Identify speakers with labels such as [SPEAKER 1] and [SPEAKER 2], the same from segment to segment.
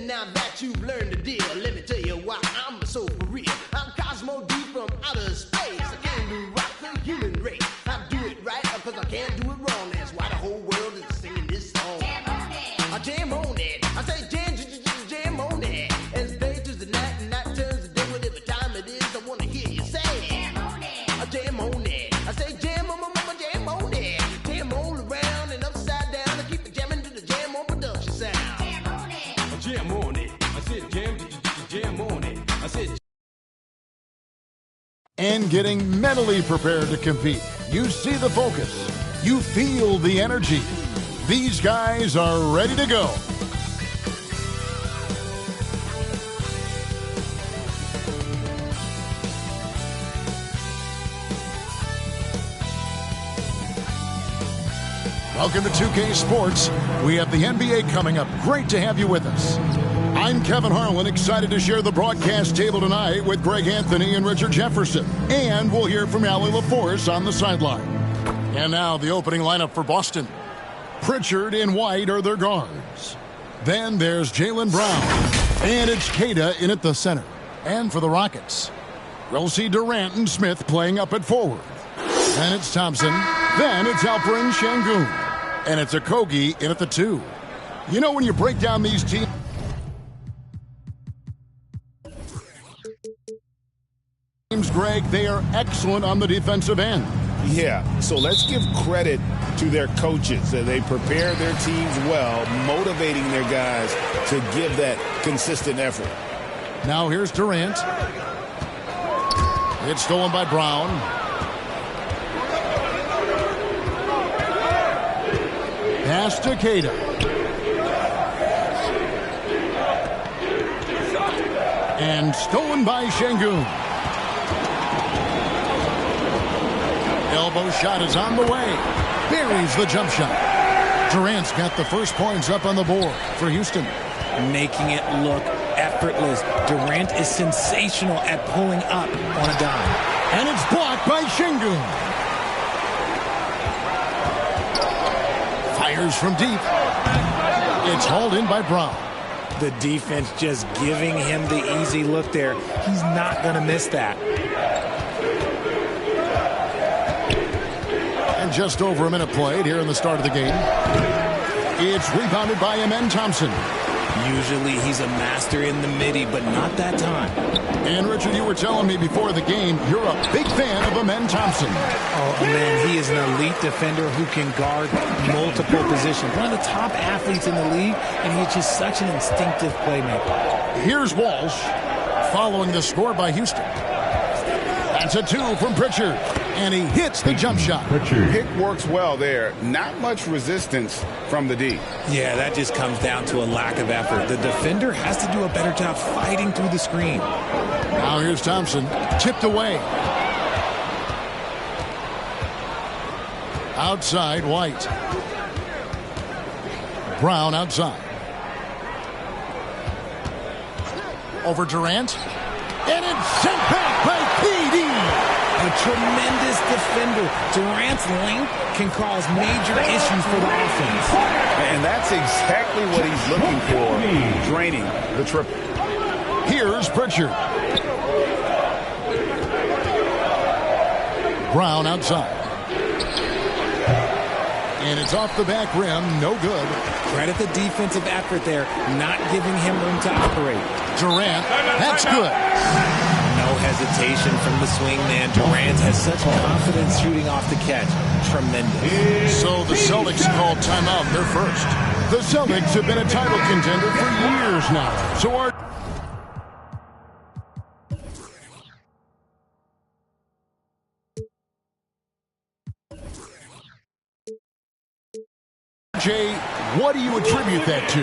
[SPEAKER 1] now that you've learned the deal, let me tell you why I'm so for real. I'm Cosmo D from outer space. I came to rock the human race. I do it right because I can't do it wrong. That's why the whole world is singing this song. Jam on it. I jam on it. I say jam on it. As day turns to night and night turns to day, whatever time it is, I want to hear you say jam on it. I jam on it. I say jam on it. Jam all around and upside down. I keep it jamming to the jam on production sound. Jam on it. I jam on it. I said jam on it. I said.
[SPEAKER 2] And getting mentally prepared to compete. You see the focus. You feel the energy. These guys are ready to go. Welcome to 2K Sports. We have the NBA coming up. Great to have you with us. I'm Kevin Harlan, excited to share the broadcast table tonight with Greg Anthony and Richard Jefferson. And we'll hear from Allie LaForce on the sideline. And now the opening lineup for Boston. Pritchard and White are their guards. Then there's Jaylen Brown. And it's Queta in at the center. And for the Rockets, we'll see Durant and Smith playing up at forward. Then it's Thompson. Then it's Alperen Şengün. And it's Okogie in at the 2. You know, when you break down these teams, Greg, they are excellent on the defensive end.
[SPEAKER 3] Yeah, so let's give credit to their coaches. They prepare their teams well, motivating their guys to give that consistent effort.
[SPEAKER 2] Now here's Durant. It's stolen by Brown. Pass to Queta. And stolen by Şengün. Elbow shot is on the way. Buries the jump shot. Durant's got the first points up on the board for Houston.
[SPEAKER 4] Making it look effortless. Durant is sensational at pulling up on a dime.
[SPEAKER 2] And it's blocked by Şengün. Fires from deep. It's hauled in by Brown.
[SPEAKER 4] The defense just giving him the easy look there. He's not going to miss that.
[SPEAKER 2] And just over a minute played here in the start of the game. It's rebounded by Amen Thompson.
[SPEAKER 4] Usually he's a master in the midi, but not that time.
[SPEAKER 2] And Richard, you were telling me before the game, you're a big fan of Amen Thompson.
[SPEAKER 4] Oh, man, he is an elite defender who can guard multiple positions. One of the top athletes in the league, and he's just such an instinctive playmaker.
[SPEAKER 2] Here's Walsh following the score by Houston. That's a 2 from Pritchard. And he hits the jump shot.
[SPEAKER 3] Pick works well there. Not much resistance from the D.
[SPEAKER 4] Yeah, that just comes down to a lack of effort. The defender has to do a better job fighting through the screen.
[SPEAKER 2] Now here's Thompson. Tipped away. Outside, White. Brown outside. Over Durant. And it's sent back by KD.
[SPEAKER 4] A tremendous defender. Durant's length can cause major issues for the offense.
[SPEAKER 3] And that's exactly what he's looking for, draining the triple.
[SPEAKER 2] Here's Pritchard. Brown outside. And it's off the back rim, no good.
[SPEAKER 4] Credit the defensive effort there, not giving him room to operate.
[SPEAKER 2] Durant, that's good.
[SPEAKER 4] No hesitation from the swing man. Durant has such confidence shooting off the catch. Tremendous.
[SPEAKER 2] So the Celtics called timeout. They're first. The Celtics have been a title contender for years now. So our Jay, what do you attribute that to?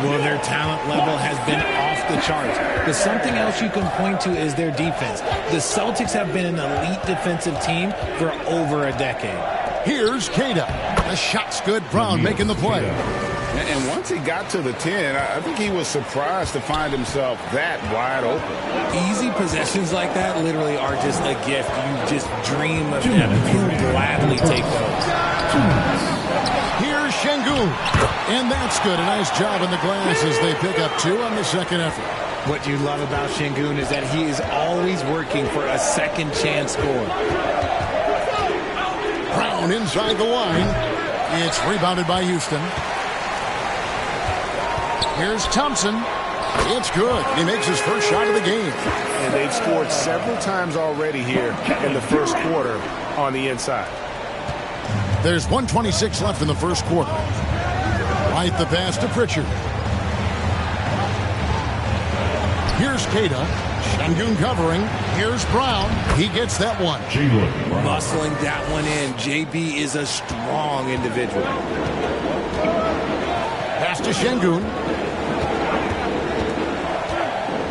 [SPEAKER 4] Well, their talent level has been off the charts. But something else you can point to is their defense. The Celtics have been an elite defensive team for over a decade.
[SPEAKER 2] Here's Queta. The shot's good. Brown making the play.
[SPEAKER 3] And once he got to the 10, I think he was surprised to find himself that wide open.
[SPEAKER 4] Easy possessions like that literally are just a gift. You just dream of them. You'll gladly take those.
[SPEAKER 2] Here's Şengün. Sengun. And that's good. A nice job in the glass as they pick up 2 on the second effort.
[SPEAKER 4] What you love about Sengun is that he is always working for a second chance score.
[SPEAKER 2] Brown inside the line. It's rebounded by Houston. Here's Thompson. It's good. He makes his first shot of the game.
[SPEAKER 3] And they've scored several times already here in the first quarter on the inside.
[SPEAKER 2] There's 1:26 left in the first quarter. Right the pass to Pritchard. Here's Keita. Sengun covering. Here's Brown. He gets that one.
[SPEAKER 4] Muscling that one in. JB is a strong individual.
[SPEAKER 2] Pass to Sengun.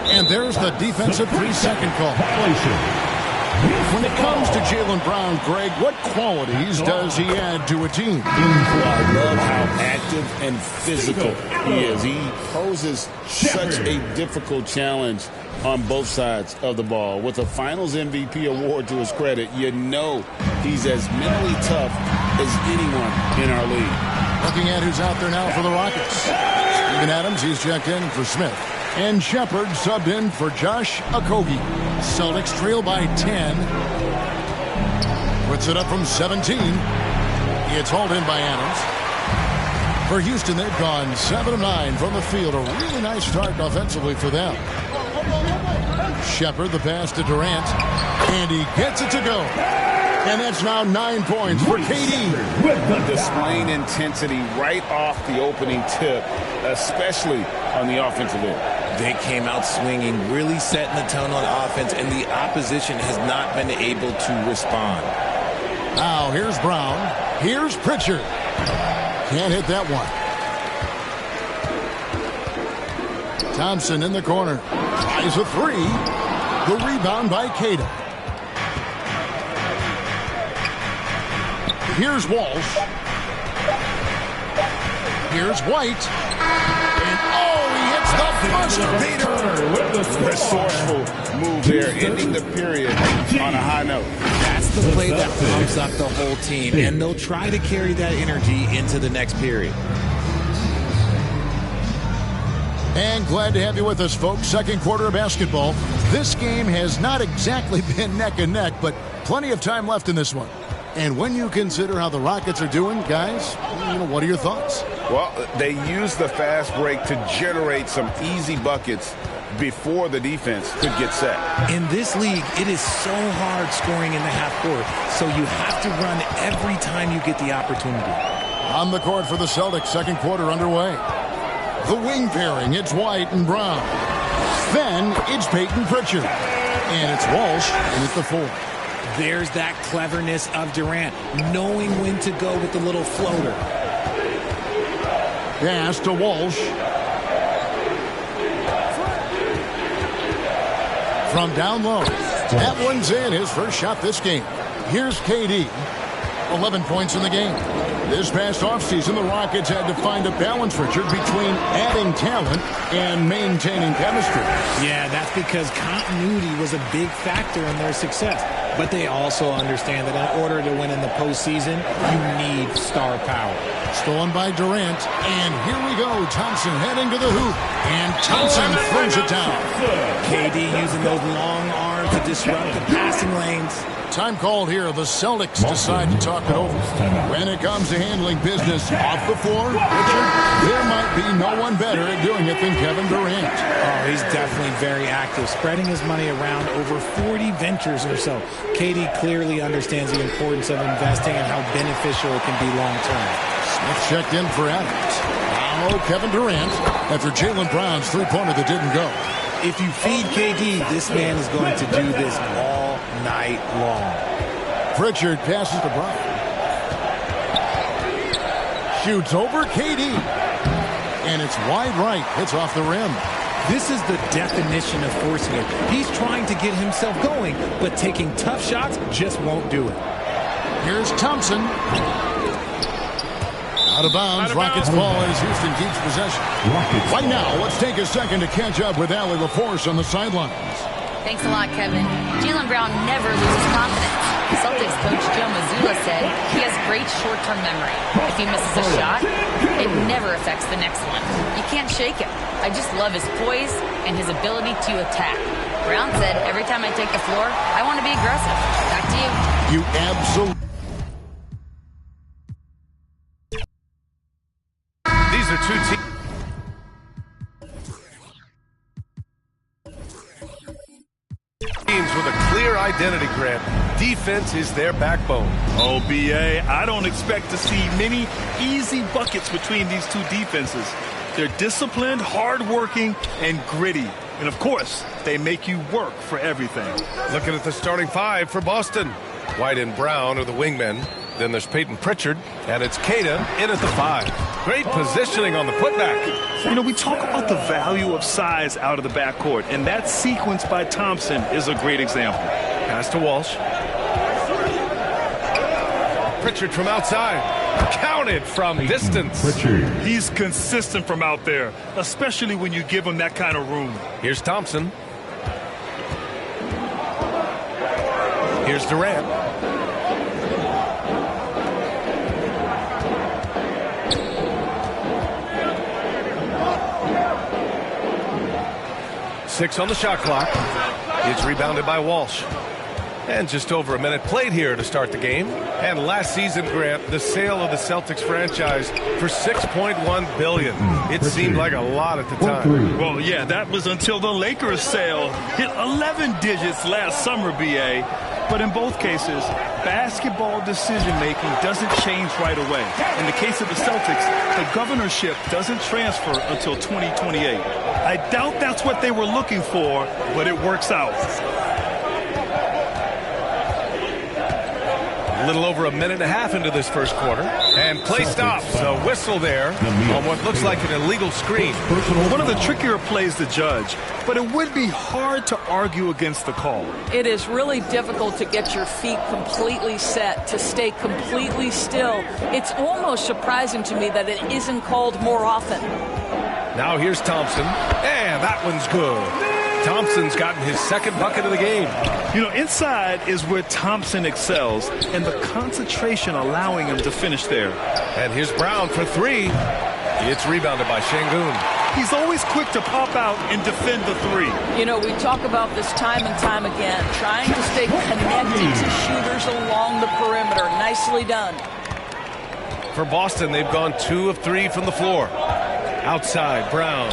[SPEAKER 2] And there's the defensive 3-second call. When it comes to Jaylen Brown, Greg, what qualities does he add to a team?
[SPEAKER 3] I love how active and physical he is. He poses such a difficult challenge on both sides of the ball. With a Finals MVP award to his credit, you know he's as mentally tough as anyone in our league.
[SPEAKER 2] Looking at who's out there now for the Rockets. Steven Adams, he's checked in for Smith. And Shepard subbed in for Josh Okogie. Celtics trail by 10. Puts it up from 17. It's hauled in by Adams. For Houston, they've gone 7 of 9 from the field. A really nice start offensively for them. Shepard, the pass to Durant. And he gets it to go. And that's now 9 points for KD.
[SPEAKER 3] Displaying intensity right off the opening tip, especially on the offensive end.
[SPEAKER 4] They came out swinging, really setting the tone on offense, and the opposition has not been able to respond.
[SPEAKER 2] Now here's Brown. Here's Pritchard. Can't hit that one. Thompson in the corner. Tries a 3. The rebound by Keita. Here's Walsh. Here's White. And he hits the buzzer beater.
[SPEAKER 3] Resourceful move there, ending the period on a high note.
[SPEAKER 4] That's the play that pumps up the whole team, and they'll try to carry that energy into the next period.
[SPEAKER 2] And glad to have you with us, folks. Second quarter of basketball. This game has not exactly been neck and neck, but plenty of time left in this one. And when you consider how the Rockets are doing, guys, what are your thoughts?
[SPEAKER 3] Well, they use the fast break to generate some easy buckets before the defense could get set.
[SPEAKER 4] In this league, it is so hard scoring in the half court, so you have to run every time you get the opportunity.
[SPEAKER 2] On the court for the Celtics, second quarter underway. The wing pairing, it's White and Brown. Then it's Peyton Pritchard. And it's Walsh, and it's the 4.
[SPEAKER 4] There's that cleverness of Durant, knowing when to go with the little floater.
[SPEAKER 2] Pass to Walsh. From down low. That one's in, his first shot this game. Here's KD. 11 points in the game. This past offseason, the Rockets had to find a balance, Richard, between adding talent and maintaining chemistry.
[SPEAKER 4] Yeah, that's because continuity was a big factor in their success. But they also understand that in order to win in the postseason, you need star power.
[SPEAKER 2] Stolen by Durant. And here we go. Thompson heading to the hoop. And Thompson throws it down.
[SPEAKER 4] KD using those long arms to disrupt the passing lanes.
[SPEAKER 2] Time called here. The Celtics decide to talk it over. When it comes to handling business off the floor, Richard, there might be no one better at doing it than Kevin Durant.
[SPEAKER 4] Oh, he's definitely very active, spreading his money around over 40 ventures or so. KD clearly understands the importance of investing and how beneficial it can be long-term.
[SPEAKER 2] Smith checked in for Adams. Now Kevin Durant after Jaylen Brown's three-pointer that didn't go.
[SPEAKER 4] If you feed KD, this man is going to do this all night long.
[SPEAKER 2] Pritchard passes to Brown. Shoots over KD. And it's wide right. It's off the rim.
[SPEAKER 4] This is the definition of forcing it. He's trying to get himself going, but taking tough shots just won't do it.
[SPEAKER 2] Here's Thompson. Out of bounds. Rockets ball as Houston keeps possession. Right now, let's take a second to catch up with Allie LaForce on the sidelines.
[SPEAKER 5] Thanks a lot, Kevin. Jaylen Brown never loses confidence. Celtics coach Joe Mazzulla said he has great short-term memory. If he misses a shot, it never affects the next one. You can't shake him. I just love his poise and his ability to attack. Brown said, every time I take the floor, I want to be aggressive. Back to you.
[SPEAKER 2] You absolutely...
[SPEAKER 6] These are two teams with a clear identity, Grant. Defense is their backbone.
[SPEAKER 7] Oh, B.A., I don't expect to see many easy buckets between these two defenses. They're disciplined, hardworking, and gritty. And, of course, they make you work for everything.
[SPEAKER 6] Looking at the starting five for Boston. White and Brown are the wingmen. Then there's Peyton Pritchard, and it's Kata in at the 5. Great positioning on the putback.
[SPEAKER 7] You know, we talk about the value of size out of the backcourt, and that sequence by Thompson is a great example.
[SPEAKER 6] Pass to Walsh. Pritchard from outside. Counted from distance.
[SPEAKER 7] He's consistent from out there, especially when you give him that kind of room.
[SPEAKER 6] Here's Thompson. Here's Durant. Six on the shot clock. It's rebounded by Walsh. And just over a minute played here to start the game. And last season, Grant, the sale of the Celtics franchise for $6.1 billion. It seemed like a lot at the time.
[SPEAKER 7] Well, yeah, that was until the Lakers sale hit 11 digits last summer, B.A. But in both cases, basketball decision-making doesn't change right away. In the case of the Celtics, the governorship doesn't transfer until 2028. I doubt that's what they were looking for, but it works out.
[SPEAKER 6] A little over a minute and a half into this first quarter. And play stops. A whistle there on what looks like an illegal screen.
[SPEAKER 7] One of the trickier plays to judge, but it would be hard to argue against the call.
[SPEAKER 8] It is really difficult to get your feet completely set, to stay completely still. It's almost surprising to me that it isn't called more often.
[SPEAKER 6] Now here's Thompson, and that one's good. Thompson's gotten his second bucket of the game.
[SPEAKER 7] You know, inside is where Thompson excels, and the concentration allowing him to finish there.
[SPEAKER 6] And here's Brown for three. It's rebounded by Şengün.
[SPEAKER 7] He's always quick to pop out and defend the three.
[SPEAKER 8] You know, we talk about this time and time again, trying to stay connected to shooters along the perimeter. Nicely done.
[SPEAKER 6] For Boston, they've gone 2 of 3 from the floor. Outside, Brown.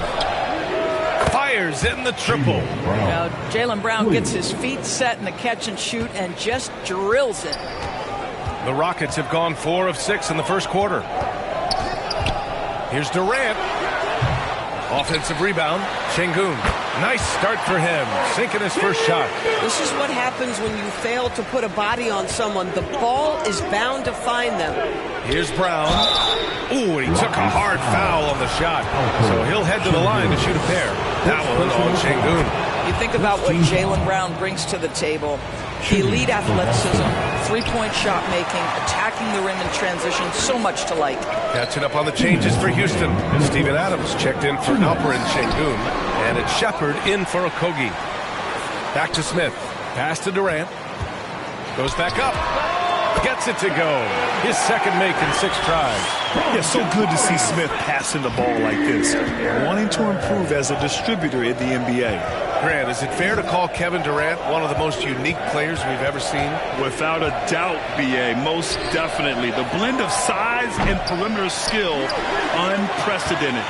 [SPEAKER 6] Fires in the triple.
[SPEAKER 8] Now, Jaylen Brown gets his feet set in the catch and shoot and just drills it.
[SPEAKER 6] The Rockets have gone 4 of 6 in the first quarter. Here's Durant. Offensive rebound. Şengün. Nice start for him. Sinking his first shot.
[SPEAKER 9] This is what happens when you fail to put a body on someone. The ball is bound to find them.
[SPEAKER 6] Here's Brown. Ooh, and he took a hard foul on the shot. So he'll head to the line to shoot a pair. That one on Şengün.
[SPEAKER 8] You think about what Jaylen Brown brings to the table. Elite athleticism, three-point shot making, attacking the rim in transition, so much to like.
[SPEAKER 6] Catching up on the changes for Houston. Steven Adams checked in for Alperen Şengün, and it's Shepard in for Okogie. Back to Smith. Pass to Durant. Goes back up. Gets it to go. His second make in 6 tries.
[SPEAKER 7] Yeah, so good to see Smith passing the ball like this, wanting to improve as a distributor in the NBA.
[SPEAKER 6] Grant, is it fair to call Kevin Durant one of the most unique players we've ever seen?
[SPEAKER 7] Without a doubt, B.A., most definitely. The blend of size and perimeter skill, unprecedented.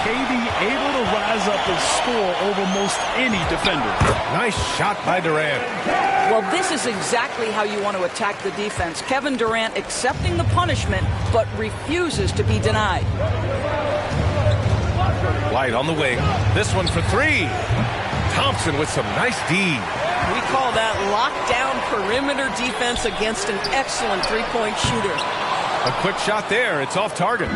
[SPEAKER 7] KD able to rise up and score over most any defender.
[SPEAKER 6] Nice shot by Durant.
[SPEAKER 8] Well, this is exactly how you want to attack the defense. Kevin Durant accepting the punishment, but refuses to be denied.
[SPEAKER 6] White on the wing. This one for 3. Thompson with some nice D.
[SPEAKER 8] We call that lockdown perimeter defense against an excellent three-point shooter.
[SPEAKER 6] A quick shot there. It's off target.